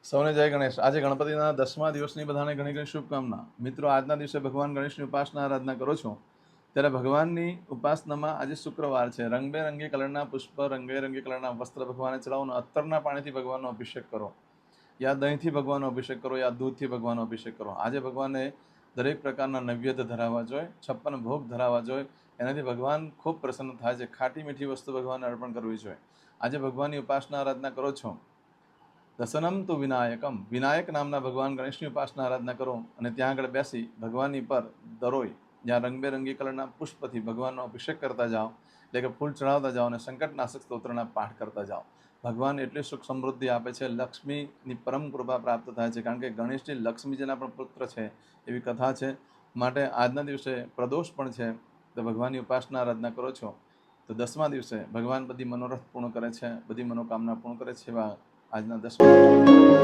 સૌને જય ગણેશ। આજે ગણપતિના 10મા દિવસની બધાને ઘણી ઘણી શુભકામના। મિત્રો, આજના દિવસે ભગવાન ગણેશની ઉપાસના આરાધના કરો છો ત્યારે ભગવાનની ઉપાસનામાં આજે શુક્રવાર છે। રંગબેરંગી કલરના પુષ્પ, રંગબેરંગી કલરના વસ્ત્ર ભગવાનને ચડાવો અને અત્તરના પાણીથી ભગવાનનો અભિષેક કરો, યા દહીંથી ભગવાનનો અભિષેક કરો, યા દૂધથી ભગવાનનો અભિષેક કરો। આજે ભગવાનને દરેક પ્રકારના નૈવેદ્ય ધરાવવા જોઈએ, 56 ભોગ ધરાવવા જોઈએ। એનાથી ભગવાન ખૂબ પ્રસન્ન થાય છે। ખાટી મીઠી વસ્તુ ભગવાનને અર્પણ કરવી જોઈએ। આજે ભગવાનની ઉપાસના આરાધના કરો છો, દસનમ તો વિનાયકમ, વિનાયક નામના ભગવાન ગણેશની ઉપાસના આરાધના કરો અને ત્યાં આગળ બેસી ભગવાનની પર દરોઈ જ્યાં રંગબેરંગી કલરના પુષ્પથી ભગવાનનો અભિષેક કરતા જાઓ, એટલે કે ફૂલ ચડાવતા જાઓ અને સંકટનાશક સ્તોત્રના પાઠ કરતા જાઓ। ભગવાન એટલી સુખ સમૃદ્ધિ આપે છે, લક્ષ્મીની પરમ કૃપા પ્રાપ્ત થાય છે, કારણ કે ગણેશજી લક્ષ્મીજીના પણ પુત્ર છે એવી કથા છે। માટે આજના દિવસે પ્રદોષ પણ છે, તો ભગવાનની ઉપાસના આરાધના કરો છો તો 10મા દિવસે ભગવાન બધી મનોરથ પૂર્ણ કરે છે, બધી મનોકામના પૂર્ણ કરે છે। એવા આજના 10મા